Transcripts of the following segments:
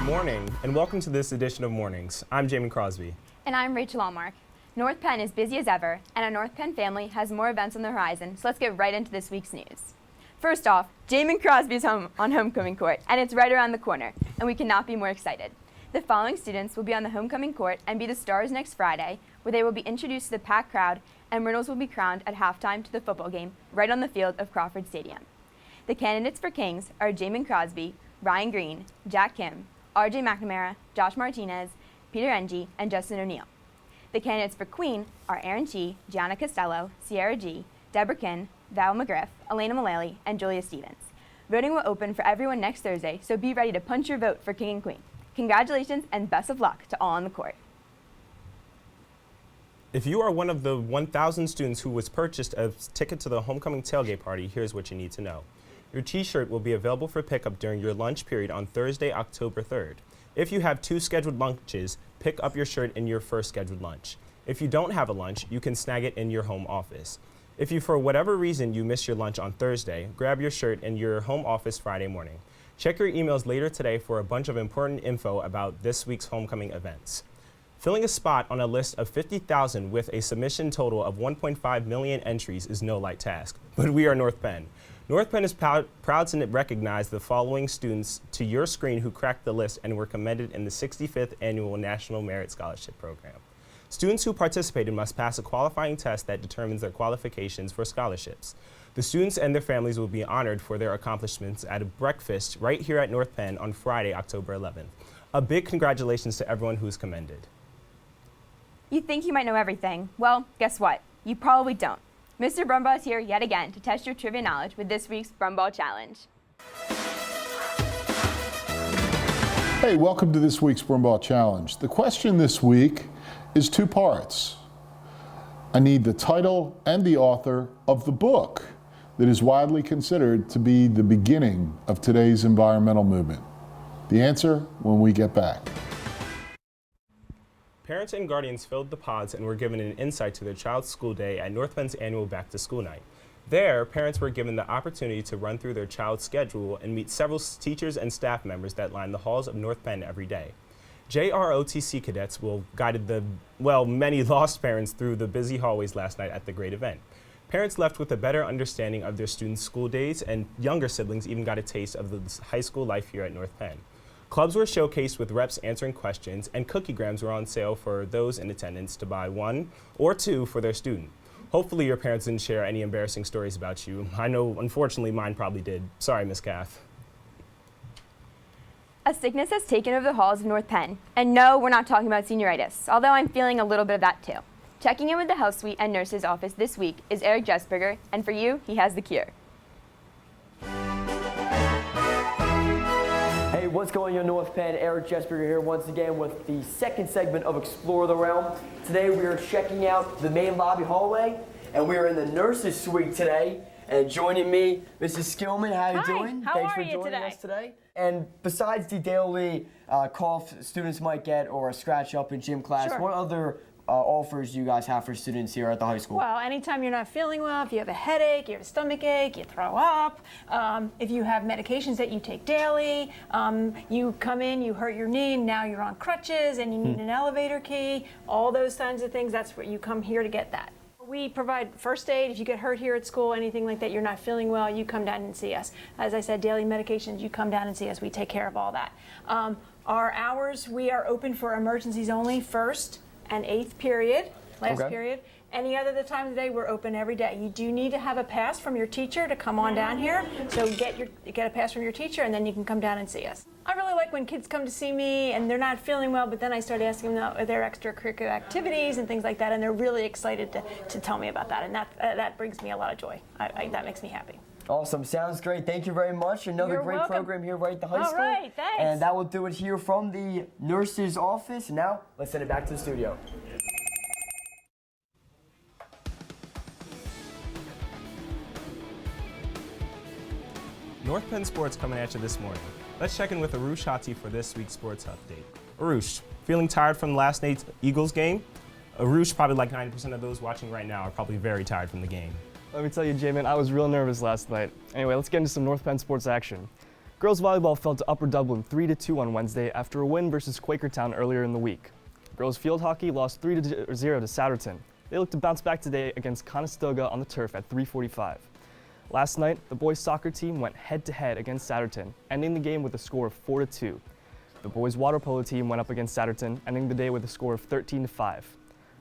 Good morning, and welcome to this edition of Mornings. I'm Jamin Crosby. And I'm Rachel Allmark. North Penn is busy as ever, and our North Penn family has more events on the horizon, so let's get right into this week's news. First off, Jamin Crosby is home on homecoming court, and it's right around the corner, and we cannot be more excited. The following students will be on the homecoming court and be the stars next Friday, where they will be introduced to the packed crowd, and winners will be crowned at halftime to the football game right on the field of Crawford Stadium. The candidates for Kings are Jamin Crosby, Ryan Green, Jack Kim, RJ McNamara, Josh Martinez, Peter Ng, and Justin O'Neill. The candidates for Queen are Aaron Chi, Gianna Costello, Sierra G, Deborah Kin, Val McGriff, Elena Mullally, and Julia Stevens. Voting will open for everyone next Thursday, so be ready to punch your vote for King and Queen. Congratulations and best of luck to all on the court. If you are one of the 1,000 students who was purchased a ticket to the homecoming tailgate party, here's what you need to know. Your t-shirt will be available for pickup during your lunch period on Thursday, October 3rd. If you have 2 scheduled lunches, pick up your shirt in your first scheduled lunch. If you don't have a lunch, you can snag it in your home office. If you, for whatever reason, you miss your lunch on Thursday, grab your shirt in your home office Friday morning. Check your emails later today for a bunch of important info about this week's homecoming events. Filling a spot on a list of 50,000 with a submission total of 1.5 million entries is no light task, but we are North Penn. North Penn is proud to recognize the following students to your screen who cracked the list and were commended in the 65th Annual National Merit Scholarship Program. Students who participated must pass a qualifying test that determines their qualifications for scholarships. The students and their families will be honored for their accomplishments at a breakfast right here at North Penn on Friday, October 11th. A big congratulations to everyone who's commended. You think you might know everything. Well, guess what? You probably don't. Mr. Brumbaugh is here yet again to test your trivia knowledge with this week's Brumbaugh Challenge. Hey, welcome to this week's Brumbaugh Challenge. The question this week is 2 parts. I need the title and the author of the book that is widely considered to be the beginning of today's environmental movement. The answer when we get back. Parents and guardians filled the pods and were given an insight to their child's school day at North Penn's annual Back to School Night. There, parents were given the opportunity to run through their child's schedule and meet several teachers and staff members that line the halls of North Penn every day. JROTC cadets guided the, many lost parents through the busy hallways last night at the great event. Parents left with a better understanding of their students' school days, and younger siblings even got a taste of the high school life here at North Penn. Clubs were showcased with reps answering questions, and cookie grams were on sale for those in attendance to buy 1 or 2 for their student. Hopefully your parents didn't share any embarrassing stories about you. I know, unfortunately, mine probably did. Sorry, Miss Kath. A sickness has taken over the halls of North Penn. And no, we're not talking about senioritis, although I'm feeling a little bit of that too. Checking in with the health suite and nurse's office this week is Eric Jesberger, and for you, he has the cure. Hey, what's going on, North Penn? Eric Jesberger here once again with the second segment of Explore the Realm. Today we are checking out the main lobby hallway, and we are in the nurse's suite today. And joining me, Mrs. Skillman, how are you doing? How Thanks for joining us today. And besides the daily cough students might get or a scratch up in gym class, what other offers do you guys have for students here at the high school? Well, anytime you're not feeling well, if you have a headache, you have a stomach ache, you throw up, if you have medications that you take daily, you come in, you hurt your knee, and now you're on crutches and you need an elevator key, all those kinds of things, that's what you come here to get that. We provide first aid. If you get hurt here at school, anything like that, you're not feeling well, you come down and see us. As I said, daily medications, you come down and see us. We take care of all that. Our hours, we are open for emergencies only, 1st and 8th period, last period. Any other time of the day, we're open every day. You do need to have a pass from your teacher to come on down here. So get a pass from your teacher, and then you can come down and see us. I really like when kids come to see me and they're not feeling well, but then I start asking them about their extracurricular activities and things like that, and they're really excited to tell me about that, and that brings me a lot of joy. That makes me happy. Awesome. Sounds great. Thank you very much. Another You're great welcome. program here right at the high school. All right, thanks. And that will do it here from the nurse's office. Now, let's send it back to the studio. North Penn Sports coming at you this morning. Let's check in with Arush Hati for this week's sports update. Arush, feeling tired from last night's Eagles game? Arush, probably like 90% of those watching right now are probably very tired from the game. Let me tell you, Jamin, I was real nervous last night. Anyway, let's get into some North Penn sports action. Girls volleyball fell to Upper Dublin 3-2 on Wednesday after a win versus Quakertown earlier in the week. Girls field hockey lost 3-0 to Souderton. They look to bounce back today against Conestoga on the turf at 3:45. Last night, the boys soccer team went head-to-head against Souderton, ending the game with a score of 4-2. The boys water polo team went up against Souderton, ending the day with a score of 13-5.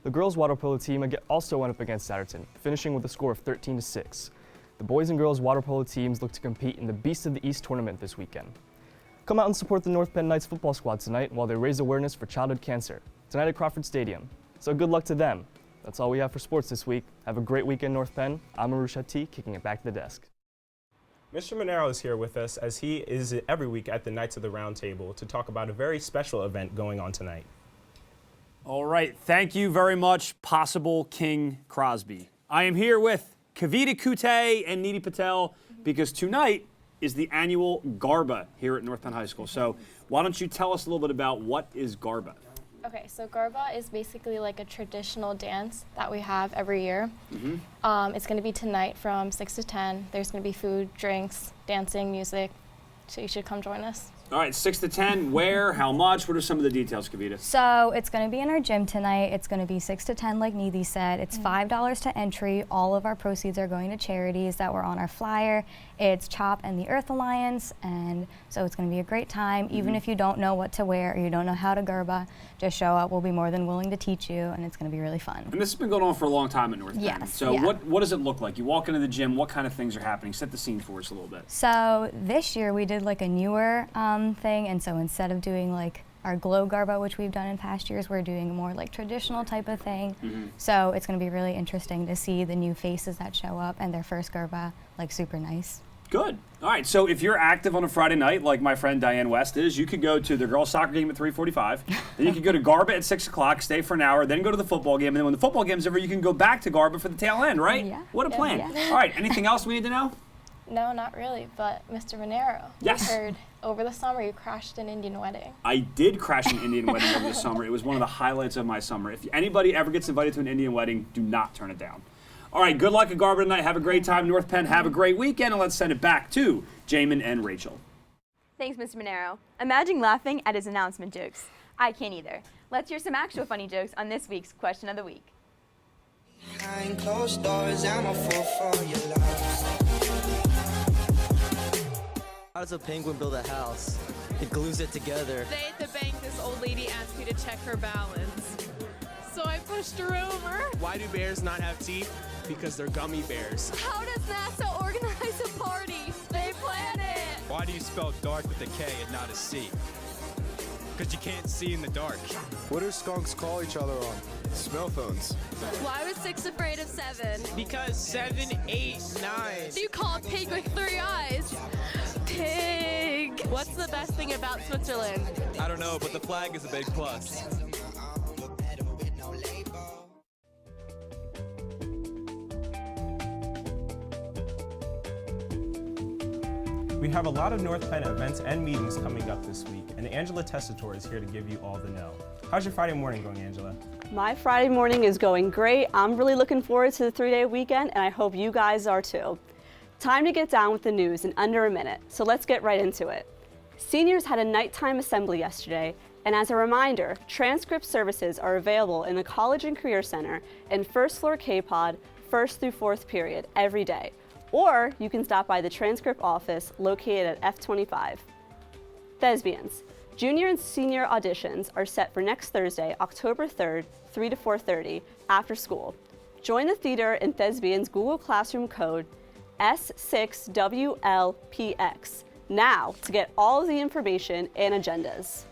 The girls water polo team also went up against Souderton, finishing with a score of 13-6. The boys and girls water polo teams look to compete in the Beast of the East tournament this weekend. Come out and support the North Penn Knights football squad tonight while they raise awareness for childhood cancer, tonight at Crawford Stadium. So good luck to them. That's all we have for sports this week. Have a great weekend, North Penn. I'm Arusha T, kicking it back to the desk. Mr. Monero is here with us, as he is every week at the Knights of the Round Table, to talk about a very special event going on tonight. All right, thank you very much, Possible King Crosby. I am here with Kavita Kute and Neeti Patel because tonight is the annual Garba here at North Penn High School. So why don't you tell us a little bit about what is Garba? Okay, so Garba is basically like a traditional dance that we have every year. It's going to be tonight from 6 to 10. There's going to be food, drinks, dancing, music. So you should come join us. All right, 6 to 10, where, how much, what are some of the details, Kavita? So it's going to be in our gym tonight. It's going to be 6 to 10 like Neethi said. It's $5 to entry. All of our proceeds are going to charities that were on our flyer. It's CHOP and the Earth Alliance, and so it's going to be a great time. Even if you don't know what to wear or you don't know how to Garba, just show up. We'll be more than willing to teach you, and it's going to be really fun. And this has been going on for a long time at North Penn. Yes, So yeah. what does it look like? You walk into the gym, what kind of things are happening? Set the scene for us a little bit. So this year we did like a newer thing, and so instead of doing like our glow Garba, which we've done in past years, we're doing a more like traditional type of thing. So it's going to be really interesting to see the new faces that show up and their first Garba, like super nice. Good. All right, so if you're active on a Friday night, like my friend Diane West is, you could go to the girls' soccer game at 3:45. Then you could go to Garba at 6 o'clock, stay for an hour, then go to the football game. And then when the football game's over, you can go back to Garba for the tail end, right? Yeah. What a plan. Yeah. All right, anything else we need to know? No, not really, but Mr. Monero, Yes. we heard over the summer you crashed an Indian wedding. I did crash an Indian wedding over the summer. It was one of the highlights of my summer. If anybody ever gets invited to an Indian wedding, do not turn it down. All right, good luck at Garba tonight. Have a great time, North Penn. Have a great weekend, and let's send it back to Jamin and Rachel. Thanks, Mr. Monero. Imagine laughing at his announcement jokes. I can't either. Let's hear some actual funny jokes on this week's Question of the Week. Behind closed doors, I'm a fool for your love. How does a penguin build a house? It glues it together. Today at the bank, this old lady asked me to check her balance. So I pushed her over. Why do bears not have teeth? Because they're gummy bears. How does NASA organize a party? They plan it. Why do you spell dark with a K and not a C? Because you can't see in the dark. What do skunks call each other on? Smell phones. Why was 6 afraid of 7? Because 7, 8, 9. Do you call a pig with 3 eyes? Pig. What's the best thing about Switzerland? I don't know, but the flag is a big plus. We have a lot of North Penn events and meetings coming up this week, and Angela Tessitore is here to give you all the know. How's your Friday morning going, Angela? My Friday morning is going great. I'm really looking forward to the 3-day weekend, and I hope you guys are too. Time to get down with the news in under a minute, so let's get right into it. Seniors had a nighttime assembly yesterday, and as a reminder, transcript services are available in the College and Career Center and first floor K-Pod, 1st through 4th period, every day. Or you can stop by the transcript office located at F25. Thespians. Junior and senior auditions are set for next Thursday, October 3rd, 3 to 4:30, after school. Join the theater in Thespians Google Classroom code S6WLPX now to get all of the information and agendas.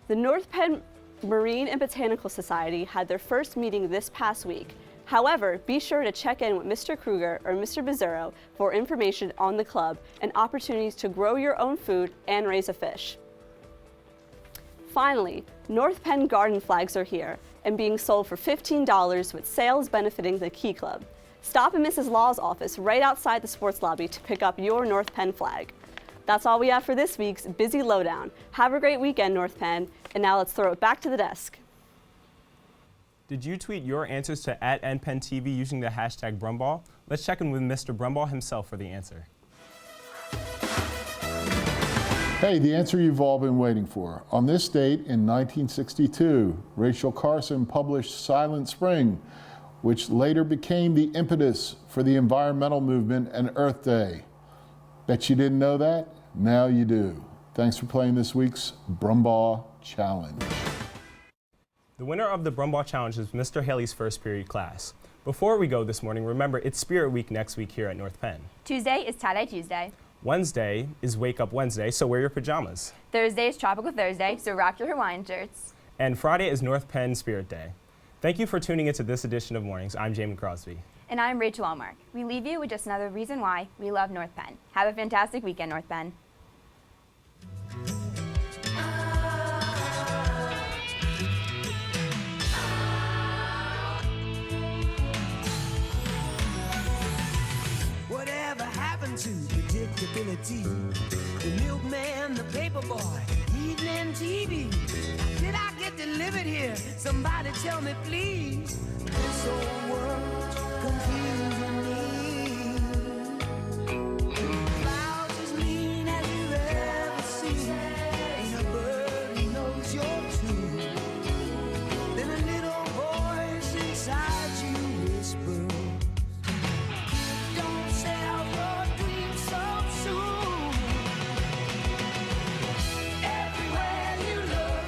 The North Penn Marine and Botanical Society had their first meeting this past week. However, be sure to check in with Mr. Kruger or Mr. Bizzaro for information on the club and opportunities to grow your own food and raise a fish. Finally, North Penn garden flags are here and being sold for $15 with sales benefiting the Key Club. Stop in Mrs. Law's office right outside the sports lobby to pick up your North Penn flag. That's all we have for this week's Busy Lowdown. Have a great weekend, North Penn, and now let's throw it back to the desk. Did you tweet your answers to @NPTV using the hashtag Brumball? Let's check in with Mr. Brumball himself for the answer. Hey, the answer you've all been waiting for. On this date in 1962, Rachel Carson published Silent Spring, which later became the impetus for the environmental movement and Earth Day. Bet you didn't know that? Now you do. Thanks for playing this week's Broomball Challenge. The winner of the Broomball Challenge is Mr. Haley's first period class. Before we go this morning, remember it's Spirit Week next week here at North Penn. Tuesday is Tie-Dye Tuesday. Wednesday is Wake Up Wednesday, so wear your pajamas. Thursday is Tropical Thursday, so rock your Hawaiian shirts. And Friday is North Penn Spirit Day. Thank you for tuning into this edition of Mornings. I'm Jamin Crosby. And I'm Rachel Allmark. We leave you with just another reason why we love North Penn. Have a fantastic weekend, North Penn. Whatever happened to predictability? The milkman, the paper boy, evening TV. Did I get delivered here? Somebody tell me, please. This old world's confusing me. Clouds as mean as you've ever seen. Ain't a bird who knows you're true. Then a little voice inside you whispers. Everywhere you look.